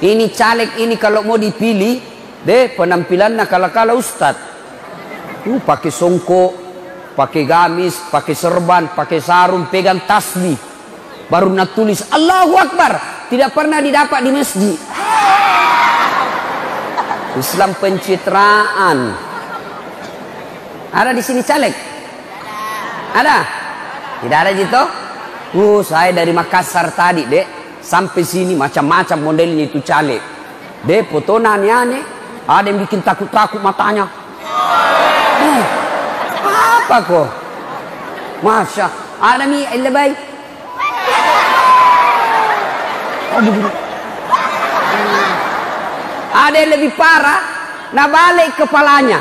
Ini caleg ini kalau mau dipilih, penampilannya kala-kala ustad. Pakai songkok, pakai gamis, pakai serban, pakai sarung, pegang tasbih. Baru nak tulis Allahu Akbar. Tidak pernah didapat di masjid. Islam pencitraan. Ada di sini caleg? Ada? Tidak ada gitu? Saya dari Makassar tadi, Dek. Sampai sini macam-macam modelnya itu caleg. Dek, foto aneh-aneh. Ada yang bikin takut-takut matanya. Apa kok? Masya. Ada nih lebay. Ada yang lebih parah. Nah balik kepalanya.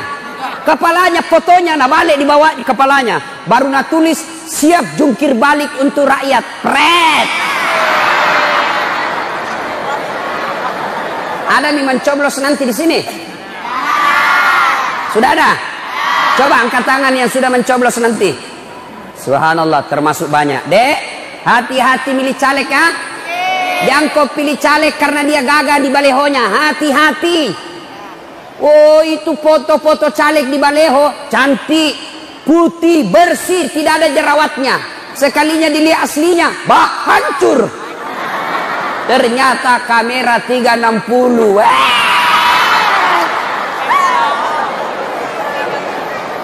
Kepalanya fotonya nah balik dibawa di kepalanya. Baru nah tulis siap jungkir balik untuk rakyat. Pret. Ada nih mencoblos nanti di sini? Sudah ada? Coba angkat tangan yang sudah mencoblos nanti. Subhanallah, termasuk banyak. Dek, hati-hati milih caleg ya. Jangan kau pilih caleg karena dia gagah di balehonya. Hati-hati. Oh, itu foto-foto caleg di baleho cantik, putih, bersih, tidak ada jerawatnya. Sekalinya dilihat aslinya, hancur. Ternyata kamera 360.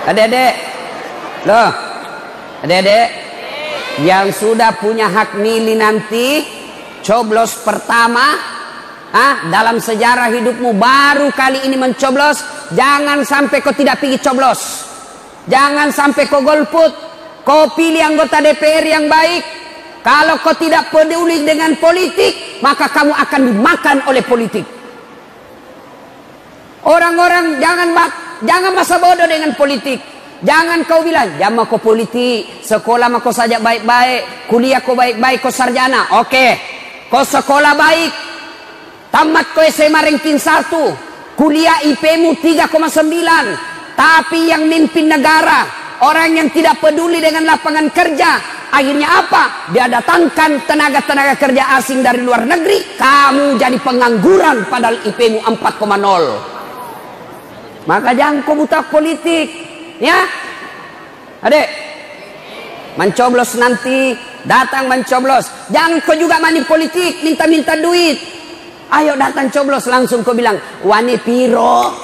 Adik-adik, loh, adik-adik, yang sudah punya hak milih nanti, coblos pertama, dalam sejarah hidupmu baru kali ini mencoblos, jangan sampai kau tidak pergi coblos, jangan sampai kau golput, kau pilih anggota DPR yang baik. Kalau kau tidak peduli dengan politik, maka kamu akan dimakan oleh politik. Orang-orang jangan masa bodoh dengan politik. Jangan kau bilang, jangan kau politik, sekolah mah kau saja baik-baik, kuliah kau baik-baik, kau sarjana. Oke, kau sekolah baik, tamat kau SMA ranking 1, kuliah IP-mu 3,9, tapi yang mimpin negara, orang yang tidak peduli dengan lapangan kerja, akhirnya apa? Dia datangkan tenaga-tenaga kerja asing dari luar negeri, kamu jadi pengangguran padahal IP-mu 4,0. Maka jangan kau buta politik, ya. Adik, mencoblos nanti, datang mencoblos. Jangan kau juga mani politik, minta-minta duit. Ayo datang coblos, langsung kau bilang, wani piro.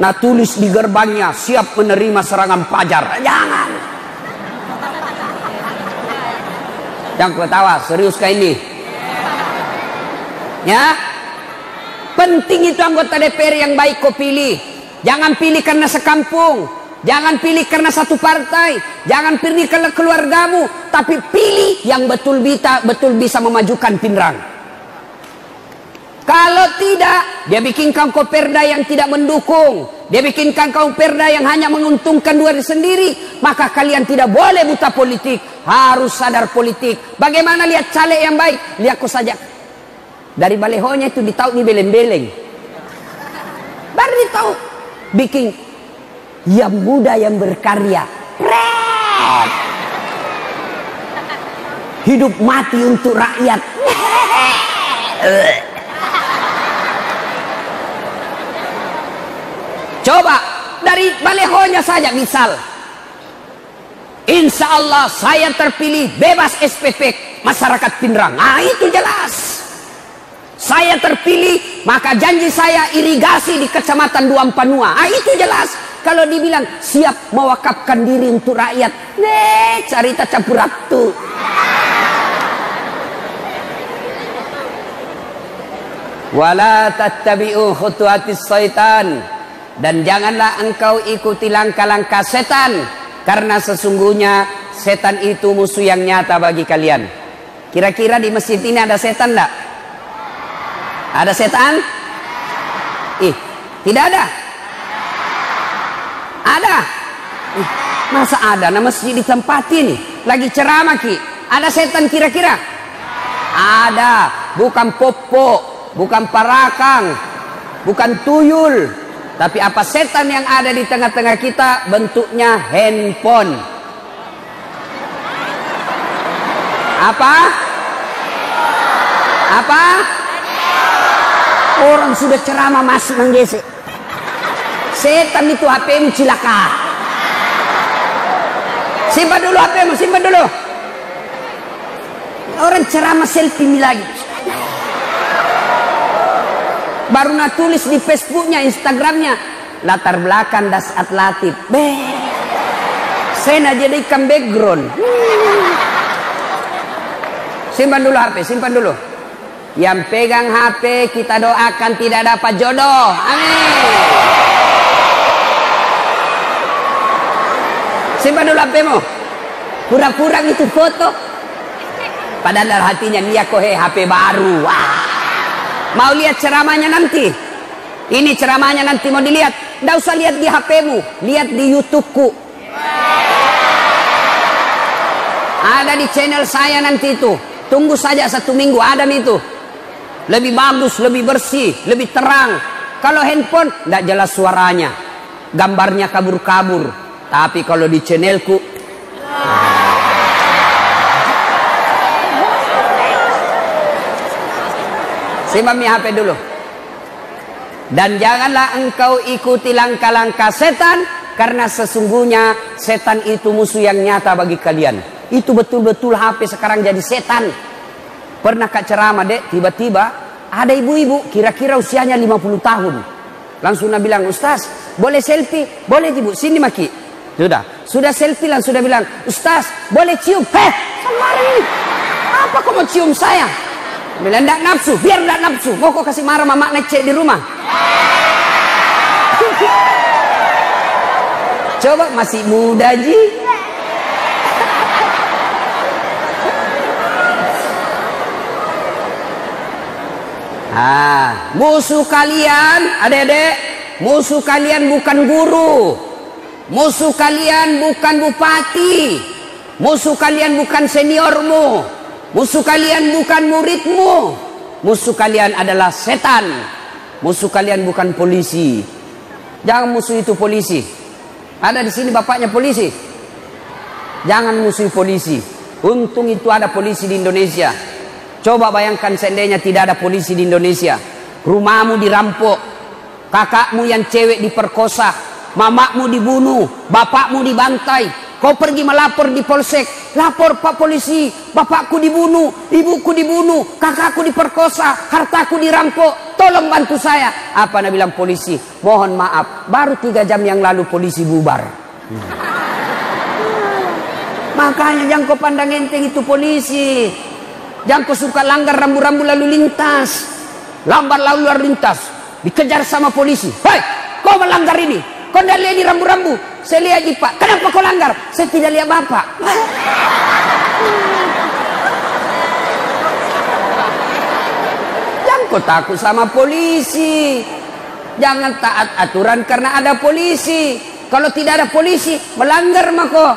Nah tulis di gerbangnya, siap menerima serangan fajar. Jangan. Jangan ketawa, serius kayak ini. Ya. Penting itu anggota DPR yang baik kau pilih. Jangan pilih karena sekampung. Jangan pilih karena satu partai. Jangan pilih karena keluargamu. Tapi pilih yang betul bisa memajukan Pinrang. Kalau tidak, dia bikinkan kau perda yang tidak mendukung. Dia bikinkan kau perda yang hanya menguntungkan diri sendiri. Maka kalian tidak boleh buta politik. Harus sadar politik. Bagaimana lihat caleg yang baik? Lihat kau saja. Dari balehonya itu ditahu di beleng-beleng. Baru ditahu. Bikin yang muda yang berkarya. Hidup mati untuk rakyat. Coba dari balehonya saja misal. Insya Allah saya terpilih bebas SPP masyarakat Pinrang. Nah itu jelas. Saya terpilih, maka janji saya irigasi di Kecamatan Duampanua. Ah itu jelas. Kalau dibilang siap mewakafkan diri untuk rakyat, cerita campur ratu. Wala tattabi'u khutuwatis syaitan, dan janganlah engkau ikuti langkah-langkah setan, karena sesungguhnya setan itu musuh yang nyata bagi kalian. Kira-kira di masjid ini ada setan enggak? Ada setan? Tidak ada. Ada. Masa ada? Nah masjid di tempat ini lagi ceramah ki. Ada setan kira-kira? Ada. Bukan popo, bukan parakang, bukan tuyul. Tapi apa setan yang ada di tengah-tengah kita? Bentuknya handphone. Apa? Apa? Orang sudah ceramah masih menggesek. Setan itu HP-mu cilaka. Simpan dulu HP-mu, simpan dulu. Orang ceramah selfie lagi. Baru nak tulis di Facebooknya, Instagramnya, latar belakang Dasat Latif. Saya nak jadikan background. Simpan dulu HP, simpan dulu. Yang pegang HP kita doakan tidak dapat jodoh. Amin. Simpan dulu HP-mu. Pura-pura itu foto. Padahal dalam hatinya dia HP baru. Wah. Mau lihat ceramahnya nanti? Ini ceramahnya nanti mau dilihat. Nggak usah lihat di HP-mu, lihat di YouTube-ku. Ada di channel saya nanti itu. Tunggu saja 1 minggu ada itu. Lebih bagus, lebih bersih, lebih terang. Kalau handphone nggak jelas suaranya, gambarnya kabur-kabur. Tapi kalau di channelku, simpan HP dulu. Dan janganlah engkau ikuti langkah-langkah setan, karena sesungguhnya setan itu musuh yang nyata bagi kalian. Itu betul-betul HP sekarang jadi setan. Pernah kak ceramah dek, tiba-tiba ada ibu-ibu kira-kira usianya 50 tahun. Langsung dia bilang, Ustaz boleh selfie? Boleh ibu, sini maki. Sudah selfie langsung dia bilang, Ustaz boleh cium? Semari, apa kau mau cium saya? Bilang enggak nafsu, biar enggak nafsu. Mau kau kasih marah mama ngecek di rumah? Coba masih muda ji. Musuh kalian, adik-adik, musuh kalian bukan guru, musuh kalian bukan bupati, musuh kalian bukan seniormu, musuh kalian bukan muridmu, musuh kalian adalah setan, musuh kalian bukan polisi. Jangan musuh itu polisi. Ada di sini bapaknya polisi. Jangan musuh polisi. Untung itu ada polisi di Indonesia. Coba bayangkan seandainya tidak ada polisi di Indonesia. Rumahmu dirampok, kakakmu yang cewek diperkosa, mamakmu dibunuh, bapakmu dibantai. Kau pergi melapor di polsek, lapor Pak polisi, bapakku dibunuh, ibuku dibunuh, kakakku diperkosa, hartaku dirampok, tolong bantu saya. Apa nak bilang polisi? Mohon maaf, baru 3 jam yang lalu polisi bubar. Makanya jangan kau pandang enteng itu polisi. Jangan kau suka langgar rambu-rambu lalu lintas. Lambat lalu lintas, dikejar sama polisi. Hei, kau melanggar ini. Kau tidak lihat di rambu-rambu. Saya lihat di Pak. Kenapa kau langgar? Saya tidak lihat Bapak. Jangan kau takut sama polisi. Jangan taat aturan karena ada polisi. Kalau tidak ada polisi, melanggar mako.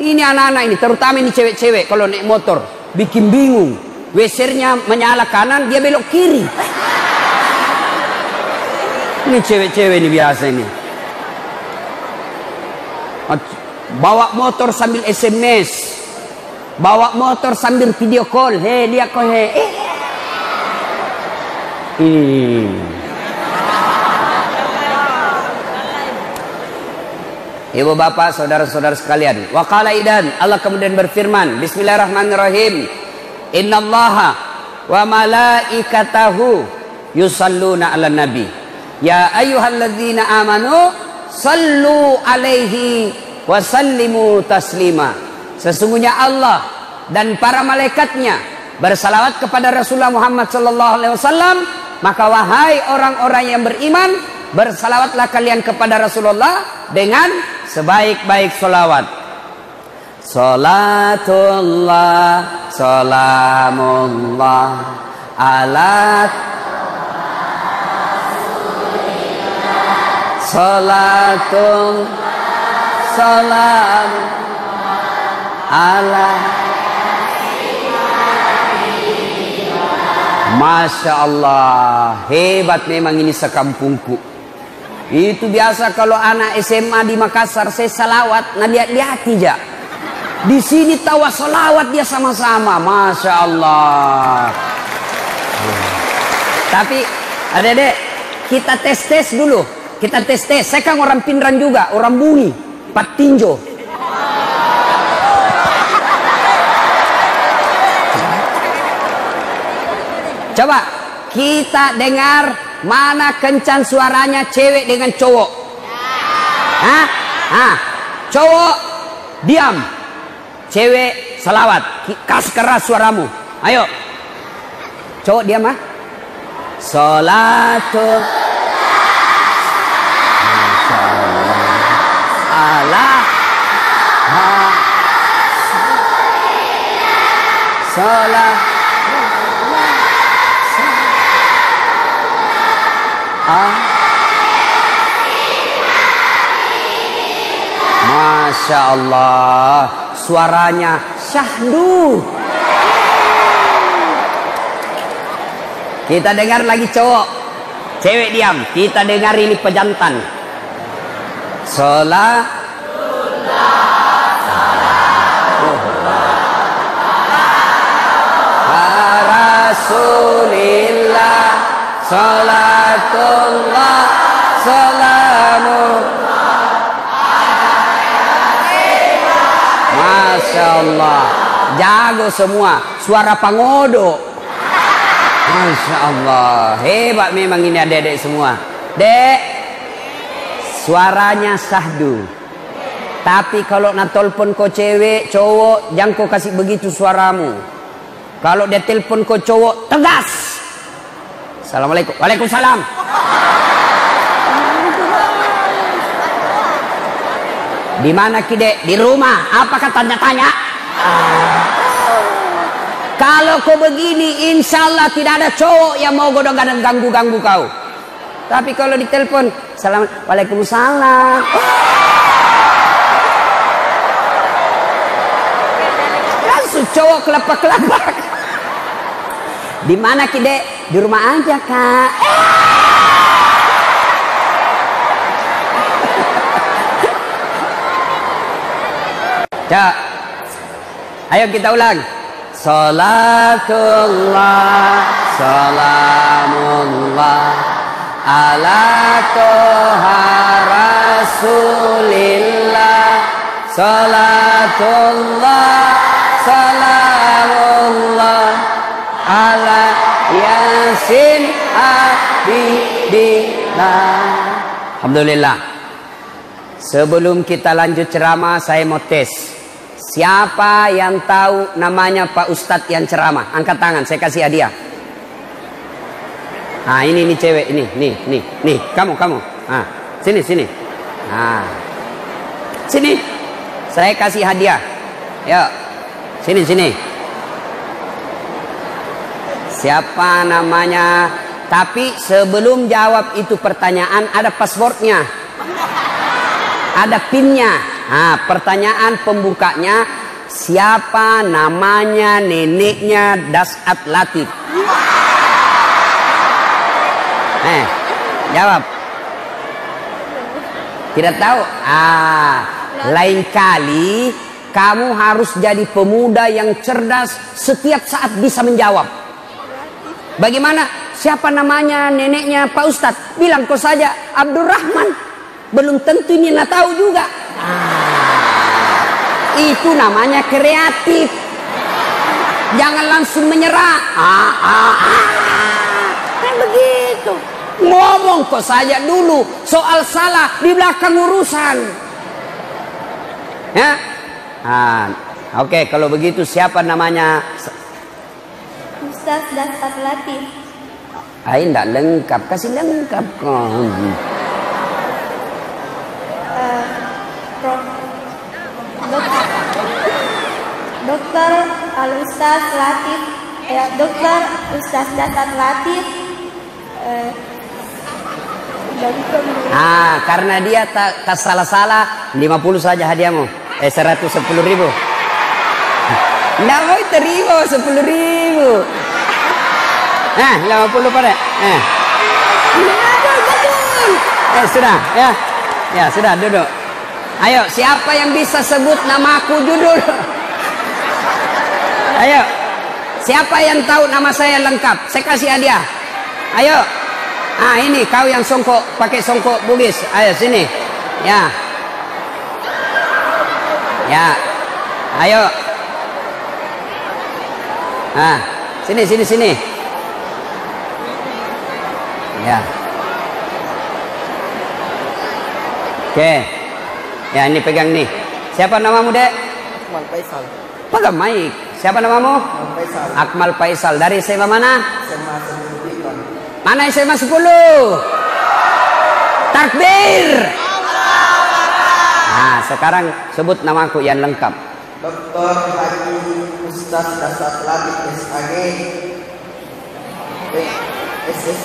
Ini anak-anak ini, terutama ini cewek-cewek kalau naik motor, bikin bingung. Wesernya menyala kanan, dia belok kiri. Ini cewek-cewek ini biasa ini. Bawa motor sambil SMS, bawa motor sambil video call. Hei, lihat kau hei. Ibu bapak, saudara-saudara sekalian. Wa qala idan, Allah kemudian berfirman, Bismillahirrahmanirrahim. Innallaha wa malaikatahu yusalluna 'alan nabi. Ya ayyuhalladzina amanu sallu alaihi wa sallimu taslima. Sesungguhnya Allah dan para malaikatnya bersalawat kepada Rasulullah Muhammad sallallahu alaihi wasallam. Maka wahai orang-orang yang beriman, bersalawatlah kalian kepada Rasulullah dengan sebaik-baik salawat. Salatullah, salamullah ala salatun salam ala. Masya Allah, hebat memang ini sekampungku. Itu biasa kalau anak SMA di Makassar saya salawat, nah lihat-lihat aja. Di sini tawa salawat dia sama-sama, Masya Allah. Tapi adek-adek, kita tes dulu. Kita tes. Saya kan orang Pindrang juga, orang Buni, Patinjo. Coba kita dengar mana kencang suaranya cewek dengan cowok. Cowok diam, cewek selawat. Kas keras suaramu. Ayo. Cowok diam Salatu Allah salat Masya Allah, suaranya syahdu. Kita dengar lagi cowok, cewek diam. Kita dengar ini pejantan. Salat Rasulillah, salatullah, salamu. Masya Allah, jago semua, suara pangodo. Masya Allah, hebat memang ini adik-adik semua. Dek, suaranya sahdu. Tapi kalau nak telepon kau cewek, cowok, jangan kau kasih begitu suaramu. Kalau dia telepon kau cowok, tegas. Assalamualaikum. Waalaikumsalam. Di mana kide? Di rumah. Apakah tanya-tanya? Kalau kau begini, insya Allah tidak ada cowok yang mau godong-godong ganggu-ganggu kau. Tapi kalau ditelepon, Waalaikumsalam. Langsung cowok kelapak-kelapak. Di mana kide? Di rumah aja, Kak. Cak. Ayo kita ulang. Salatullah, salamullah ala toha rasulillah, salatullah, salamullah ala yasin abidillah. Alhamdulillah. Sebelum kita lanjut ceramah, saya mau tes. Siapa yang tahu namanya Pak Ustadz yang ceramah? Angkat tangan, saya kasih hadiah. Nah, ini cewek, nih, kamu. Nah, sini. Nah, sini, saya kasih hadiah. Yuk, sini. Siapa namanya? Tapi sebelum jawab itu pertanyaan, ada passwordnya, ada pinnya. Nah, pertanyaan pembukanya, siapa namanya neneknya Dasat Latif? Jawab. Tidak tahu? Lain kali kamu harus jadi pemuda yang cerdas, setiap saat bisa menjawab. Bagaimana? Siapa namanya neneknya Pak Ustadz? Bilang kau saja Abdurrahman. Belum tentu ini nak tahu juga. Itu namanya kreatif. Jangan langsung menyerah. Kan begitu. Ngomong kok saja dulu. Soal salah di belakang urusan. Ya. Oke, kalau begitu siapa namanya? Ustaz Dasat Latif. Enggak lengkap, kasih lengkap kok. Dokter Al-Ustaz Latif, Dokter Ustaz Dasat Latif. Karena dia tak salah-salah, 50 saja hadiahmu. 110.000. Nggak mau terima 10.000. 50 pada. Sudah, ya. Ya, sudah, duduk. Ayo, siapa yang bisa sebut namaku judul? Ayo. Siapa yang tahu nama saya lengkap? Saya kasih hadiah. Ayo. Ah, ini kau yang songkok, pakai songkok Bugis. Ayo sini. Ya. Ya. Ayo. Ah, sini. Ya. Oke. Ya, ini pegang nih. Siapa namamu, Dek? Akmal Faisal. Pegang mic. Siapa namamu? Akmal Faisal. Akmal Faisal. Dari SMA mana? SMA 10 Mana SMA 10? Takbir. Nah, sekarang sebut namaku yang lengkap. Dr. Haji Ustaz Dasar Latif SAG SS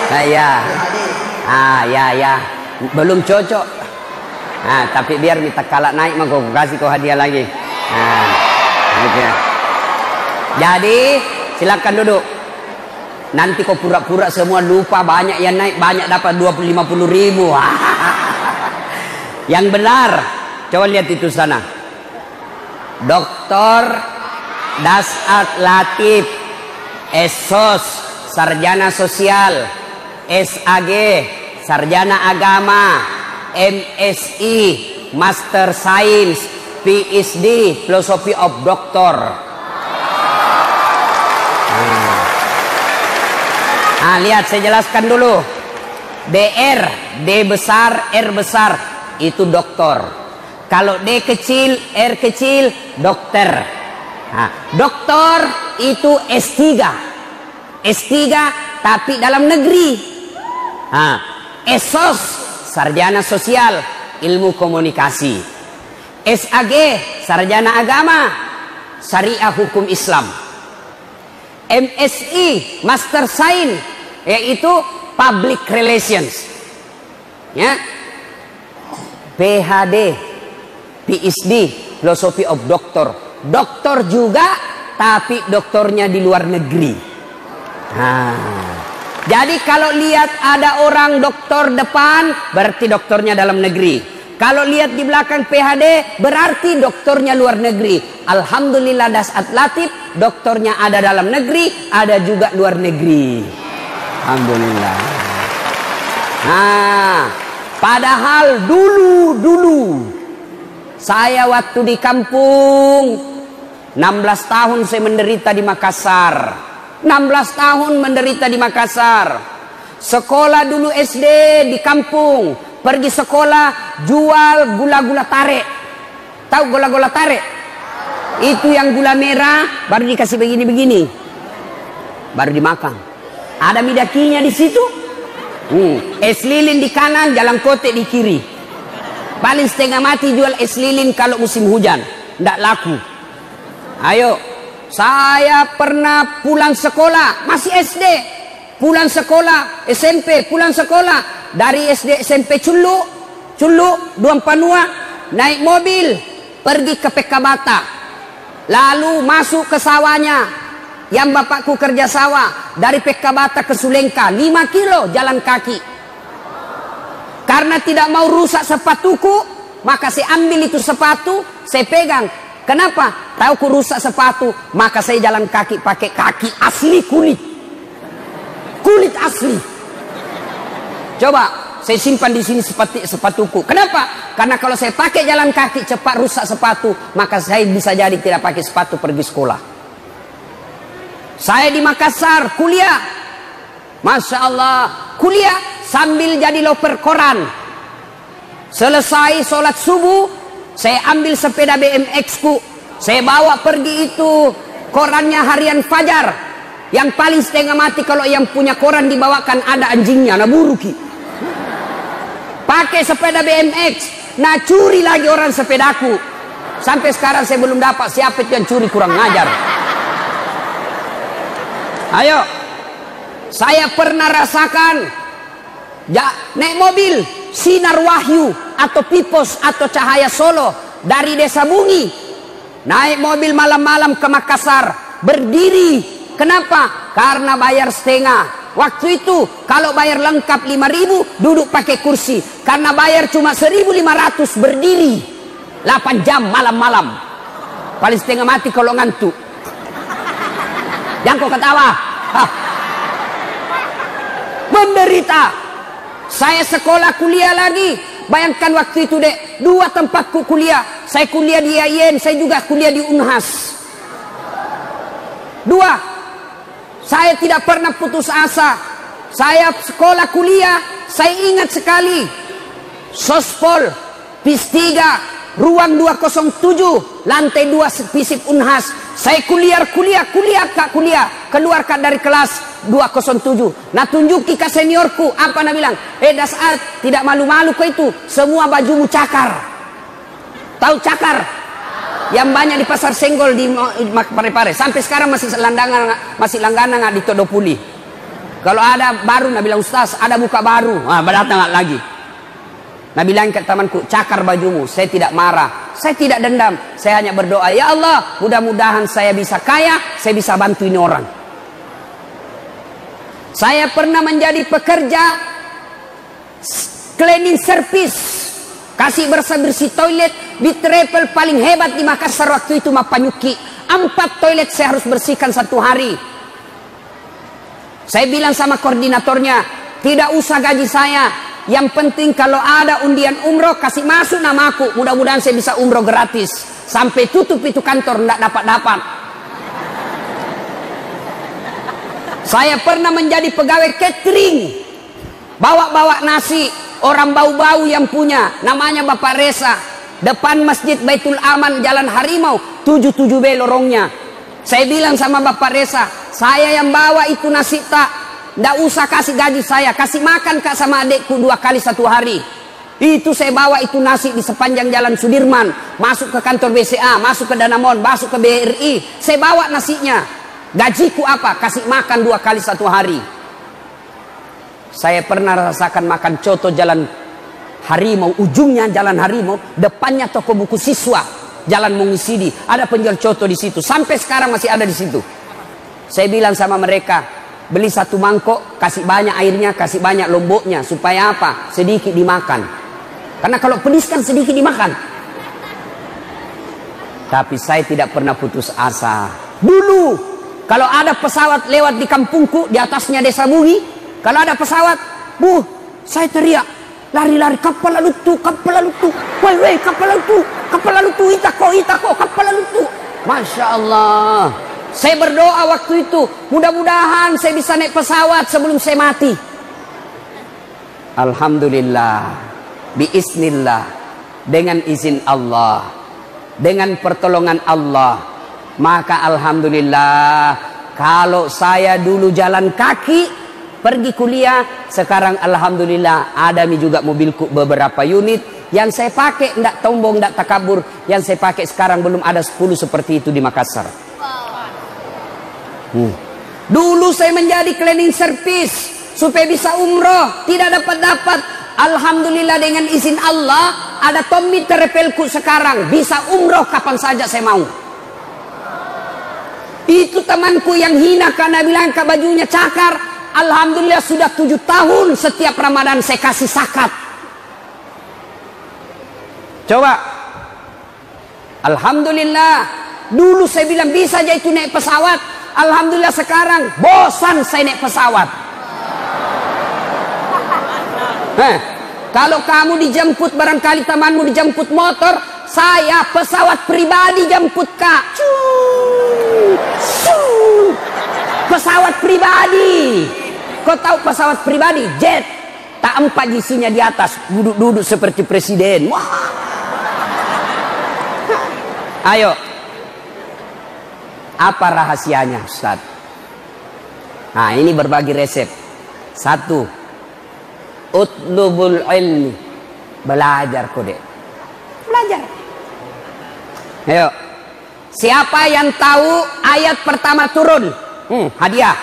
Nah, ya. Ya. Belum cocok. Nah, tapi biar minta kalah naik mah gue kasih kau hadiah lagi. Nah, gitu. Jadi silakan duduk. Nanti kau pura-pura semua lupa, banyak yang naik, banyak dapat 50 ribu. Yang benar, coba lihat itu sana. Dr. Dasat Latif, SOS, Sarjana Sosial, SAG, Sarjana Agama, MSI, Master Science, PhD, Philosophy of Doctor. Nah, lihat saya jelaskan dulu. DR, D besar, R besar, itu doktor. Kalau D kecil, R kecil, dokter. Nah, doktor itu S3. S3 tapi dalam negeri. Nah, SOS, Sarjana Sosial, Ilmu Komunikasi. SAG, Sarjana Agama, Syariah Hukum Islam. MSI, Master Science, yaitu Public Relations. Ya. PhD, PhD, Philosophy of Doctor. Doktor juga, tapi doktornya di luar negeri. Jadi kalau lihat ada orang doktor depan, berarti doktornya dalam negeri. Kalau lihat di belakang PhD, berarti doktornya luar negeri. Alhamdulillah Dasat Latif, doktornya ada dalam negeri, ada juga luar negeri. Alhamdulillah. Nah, padahal dulu saya waktu di kampung 16 tahun saya menderita di Makassar. 16 tahun menderita di Makassar. Sekolah dulu SD di kampung, pergi sekolah jual gula-gula tarik. Tahu gula-gula tarik? Itu yang gula merah baru dikasih begini-begini, baru dimakan. Ada midakinya di situ. Es lilin di kanan, jalan kote di kiri. Paling setengah mati jual es lilin kalau musim hujan, ndak laku. Ayo, saya pernah pulang sekolah, masih SD, pulang sekolah, SMP, pulang sekolah dari SD SMP Culu, Duang Panua, naik mobil pergi ke PK Bata, lalu masuk ke sawahnya yang bapakku kerja sawah, dari PK Bata ke Sulengka 5 kilo jalan kaki. Karena tidak mau rusak sepatuku, maka saya ambil itu sepatu, saya pegang. Kenapa? Tahu ku rusak sepatu, maka saya jalan kaki pakai kaki asli kulit asli. Coba saya simpan di sini sepatuku. Kenapa? Karena kalau saya pakai jalan kaki cepat rusak sepatu, maka saya bisa jadi tidak pakai sepatu pergi sekolah. Saya di Makassar kuliah, Masya Allah, kuliah sambil jadi loper koran. Selesai sholat subuh, saya ambil sepeda BMX ku, saya bawa pergi itu korannya Harian Fajar. Yang paling setengah mati kalau yang punya koran dibawakan ada anjingnya, nah buruki. Pakai sepeda BMX, nah curi lagi orang sepedaku. Sampai sekarang saya belum dapat siapa itu yang curi, kurang ngajar. Ayo, saya pernah rasakan naik mobil Sinar Wahyu atau Pipos atau Cahaya Solo dari Desa Bungi, naik mobil malam-malam ke Makassar, berdiri. Kenapa? Karena bayar setengah. Waktu itu kalau bayar lengkap 5.000 duduk pakai kursi, karena bayar cuma 1.500 berdiri 8 jam malam-malam. Paling setengah mati kalau ngantuk. Jangan kau ketawa. Hah. Menderita. Saya sekolah kuliah lagi. Bayangkan waktu itu dek, 2 tempatku kuliah. Saya kuliah di IAIN, saya juga kuliah di Unhas. 2. Saya tidak pernah putus asa. Saya sekolah kuliah, saya ingat sekali. Sospol, PIS 3, ruang 207, lantai 2 FISIP Unhas. Saya kuliah, keluarkan dari kelas 207. Nah tunjuki ke seniorku, apa nak bilang? Dasar, tidak malu-malu kau itu, semua bajumu cakar. Tahu cakar? Yang banyak di pasar Senggol di Parepare. Sampai sekarang masih langganan di Todopuli. Kalau ada baru, nak bilang Ustaz, ada buka baru. Datang lagi. Nah bilang ke temanku, cakar bajumu. Saya tidak marah, saya tidak dendam. Saya hanya berdoa, ya Allah, mudah-mudahan saya bisa kaya, saya bisa bantuin orang. Saya pernah menjadi pekerja cleaning service, kasih bersih-bersih toilet di travel paling hebat di Makassar waktu itu, Mapanyuki. 4 toilet saya harus bersihkan 1 hari. Saya bilang sama koordinatornya, tidak usah gaji saya. Yang penting kalau ada undian umroh, kasih masuk namaku. Mudah-mudahan saya bisa umroh gratis. Sampai tutup itu kantor, tidak dapat-dapat. Saya pernah menjadi pegawai catering. Bawa-bawa nasi. Orang bau-bau yang punya. Namanya Bapak Reza. Depan Masjid Baitul Aman, Jalan Harimau. 77B lorongnya. Saya bilang sama Bapak Reza, saya yang bawa itu nasi tak. Nggak usah kasih gaji saya, kasih makan kak sama adekku 2 kali 1 hari. Itu saya bawa itu nasi di sepanjang Jalan Sudirman, masuk ke kantor BCA, masuk ke Danamon, masuk ke BRI. Saya bawa nasinya. Gajiku apa? Kasih makan 2 kali 1 hari. Saya pernah rasakan makan coto Jalan Harimau, ujungnya Jalan Harimau, depannya toko buku siswa, Jalan Mungisidi. Ada penjual coto di situ. Sampai sekarang masih ada di situ. Saya bilang sama mereka, beli 1 mangkok, kasih banyak airnya, kasih banyak lomboknya. Supaya apa? Sedikit dimakan. Karena kalau pedis kan sedikit dimakan. Tapi saya tidak pernah putus asa. Dulu, kalau ada pesawat lewat di kampungku, di atasnya Desa Bungi, kalau ada pesawat, saya teriak. Lari-lari, kapal lalu tu, woi, kapal lalu tu, itako, kapal lalu tu. Masya Allah. Saya berdoa waktu itu, mudah-mudahan saya bisa naik pesawat sebelum saya mati. Alhamdulillah, biiznillah, dengan izin Allah, dengan pertolongan Allah. Maka alhamdulillah, kalau saya dulu jalan kaki pergi kuliah, sekarang alhamdulillah ada juga mobilku beberapa unit yang saya pakai, ndak tombong, ndak takabur. Yang saya pakai sekarang belum ada 10 seperti itu di Makassar. Dulu saya menjadi cleaning service supaya bisa umroh, tidak dapat. Alhamdulillah dengan izin Allah ada Tommy terepelku sekarang bisa umroh kapan saja saya mau. Itu temanku yang hina karena bilang bajunya cakar. Alhamdulillah sudah 7 tahun setiap Ramadan saya kasih zakat. Coba. Alhamdulillah. Dulu saya bilang bisa aja itu naik pesawat. Alhamdulillah sekarang bosan saya naik pesawat. Kalau kamu dijemput, barangkali temanmu dijemput motor, saya pesawat pribadi jemput kak. Pesawat pribadi. Kau tahu pesawat pribadi? Jet. Tak 4 isinya di atas, duduk-duduk seperti presiden. Wah. Ayo. Apa rahasianya Ustaz? Nah ini berbagi resep. 1, utlubul ilmi, belajar kode. Belajar. Ayo. Siapa yang tahu ayat pertama turun? Hadiah.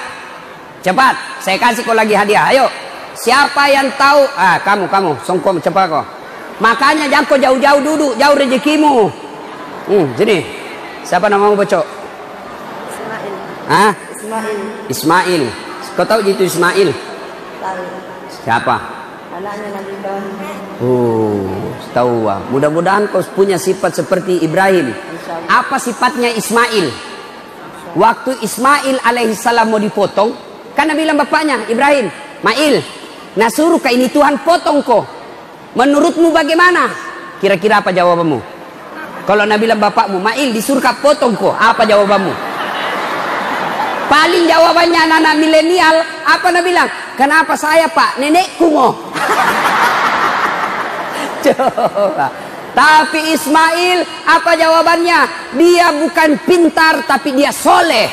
Cepat, saya kasih kau lagi hadiah. Ayo. Siapa yang tahu? Kamu, songkom cepat kau. Makanya jangan kau jauh-jauh duduk, jauh rezekimu. Sini. Siapa namamu bocok? Ismail. Kau tahu itu Ismail? Tahu. Siapa? Anaknya Nabi Ibrahim. Tahu. Mudah-mudahan kau punya sifat seperti Ibrahim. Apa sifatnya Ismail? Waktu Ismail alaihissalam mau dipotong, kan Nabi bilang bapaknya, Ibrahim, Mail, nah suruh ke ini Tuhan potong kok. Menurutmu bagaimana? Kira-kira apa jawabanmu? Kalau Nabi bilang bapakmu, Mail disuruh ke potong kok, apa jawabanmu? Paling jawabannya anak-anak milenial, apa Nabi bilang? Kenapa saya pak? Nenekku mau. Coba. Tapi Ismail, apa jawabannya? Dia bukan pintar, tapi dia soleh.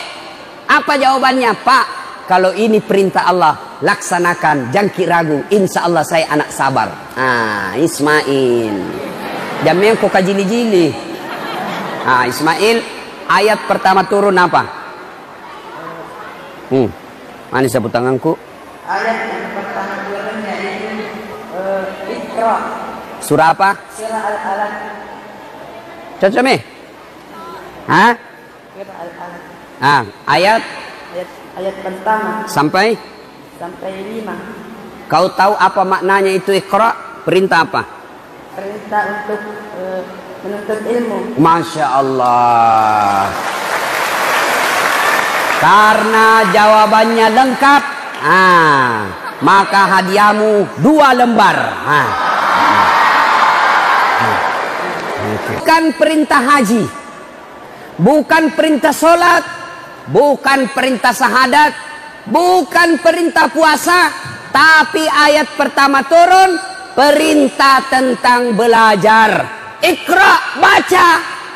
Apa jawabannya? Pak, kalau ini perintah Allah, laksanakan, jangan ragu. Insya Allah saya anak sabar. Ah, Ismail. Jamnya kok kajili-jili. Ah, Ismail, ayat pertama turun apa? Mana sabut tanganku? Ayat yang pertama turun yaitu Iqra. Surah apa? Surah Al-Alaq. Cocok mi? Hah? Surah Al-Alaq. Ah, ayat Ayat pertama sampai 5. kau tahu apa maknanya itu Iqra? Perintah apa? Perintah untuk menuntut ilmu. Masya Allah. Karena jawabannya lengkap, maka hadiahmu 2 lembar. Bukan perintah haji, bukan perintah sholat, bukan perintah syahadat, bukan perintah puasa, tapi ayat pertama turun perintah tentang belajar. Iqra, baca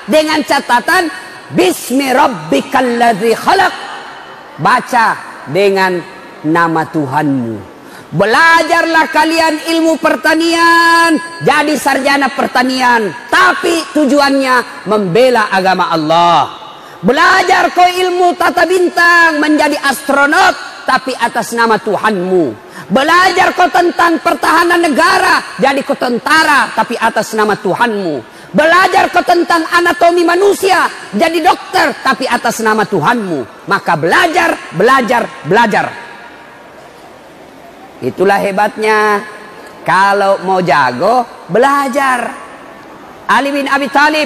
dengan catatan Bismi rabbikal ladzi khalaq. Baca dengan nama Tuhanmu. Belajarlah kalian ilmu pertanian, jadi sarjana pertanian, tapi tujuannya membela agama Allah. Belajar kau ilmu tata bintang, menjadi astronot, tapi atas nama Tuhanmu. Belajar kau tentang pertahanan negara, jadi kau tentara, tapi atas nama Tuhanmu. Belajar kau tentang anatomi manusia, jadi dokter, tapi atas nama Tuhanmu. Maka belajar, belajar, belajar. Itulah hebatnya. Kalau mau jago, belajar. Ali bin Abi Thalib,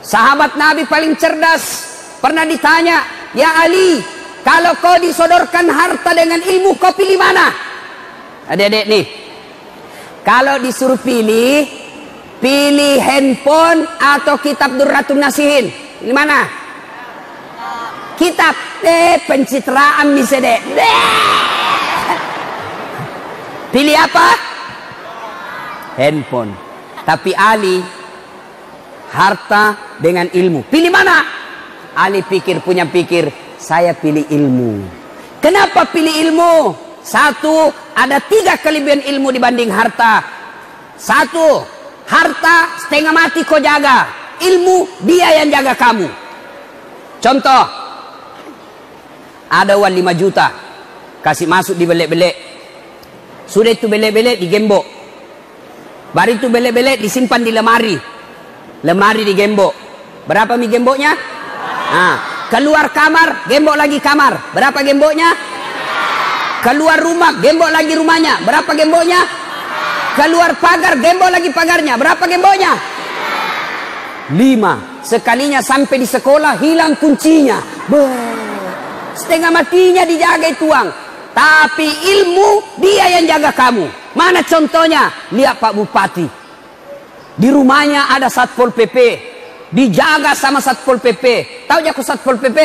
sahabat Nabi paling cerdas, pernah ditanya, ya Ali, kalau kau disodorkan harta dengan ilmu, kau pilih mana? Adik-adik nih, kalau disuruh pilih handphone atau kitab Durratun Nasihin, ini mana? Kitab. Pencitraan bisa deh. Pilih apa? Handphone. Tapi Ali, harta dengan ilmu. Pilih mana? Ali punya pikir, saya pilih ilmu. Kenapa pilih ilmu? Satu, ada 3 kelebihan ilmu dibanding harta. Satu, harta setengah mati kau jaga, ilmu dia yang jaga kamu. Contoh, ada uang 5 juta, kasih masuk di belek-belek. Sudah itu belek-belek digembok. Baru itu belek-belek disimpan di lemari. Lemari digembok. Berapa mi gemboknya? Keluar kamar, gembok lagi kamar. Berapa gemboknya? Keluar rumah, gembok lagi rumahnya. Berapa gemboknya? Keluar pagar, gembok lagi pagarnya. Berapa gemboknya? 5. Sekalinya sampai di sekolah, hilang kuncinya. Setengah matinya dijaga itu uang. Tapi ilmu dia yang jaga kamu. Mana contohnya? Lihat Pak Bupati. Di rumahnya ada Satpol PP. Dijaga sama Satpol PP. Tahu jago Satpol PP?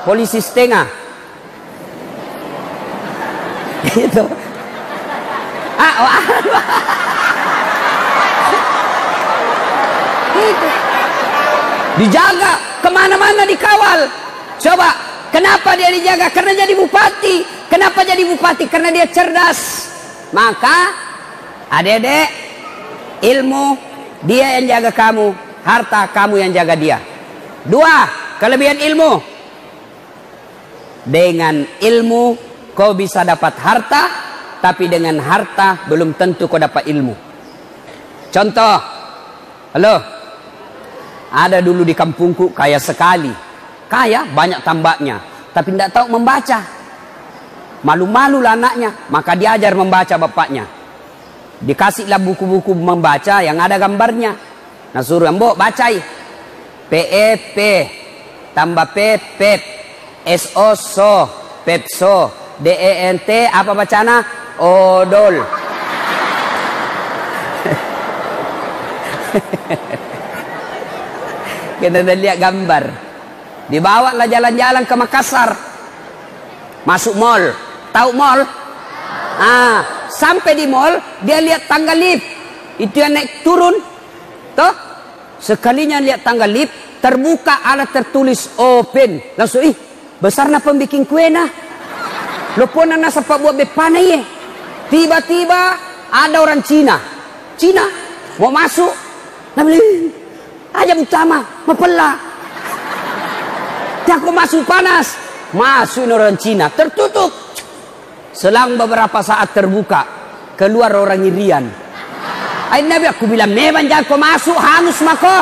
Polisi setengah. Itu. Dijaga, kemana-mana dikawal. Coba, kenapa dia dijaga? Karena jadi bupati. Kenapa jadi bupati? Karena dia cerdas. Maka, adik-adik, ilmu dia yang jaga kamu, harta kamu yang jaga dia. 2, kelebihan ilmu. Dengan ilmu kau bisa dapat harta, tapi dengan harta belum tentu kau dapat ilmu. Contoh, halo, ada dulu di kampungku kaya sekali, kaya banyak tambaknya, tapi tidak tahu membaca. Malu-malu lah anaknya, maka diajar membaca bapaknya. Dikasihlah buku-buku membaca yang ada gambarnya. Nah suruh mbok bacai. PEP, tambah P, pep. SO, so, pepso. DENT, apa bacana? Odol. Kita udah lihat gambar. Dibawa lah jalan-jalan ke Makassar. Masuk mall. Tahu mall? Sampai di mall, dia lihat tangga lift. Itu yang naik turun. Toh? Sekalinya lihat tangga lift, terbuka ada tertulis open. Langsung, besar na pembikin kue nah. Loponan na sa pabuat bepanay eh. Tiba-tiba ada orang Cina. Cina mau masuk. Nabili. Aja utama, mapala. Aku masuk panas. Masuk orang Cina, tertutup. Selang beberapa saat terbuka, keluar orang Irian. Ay Nabi, aku bilang, meban jangan kau masuk, hangus mako.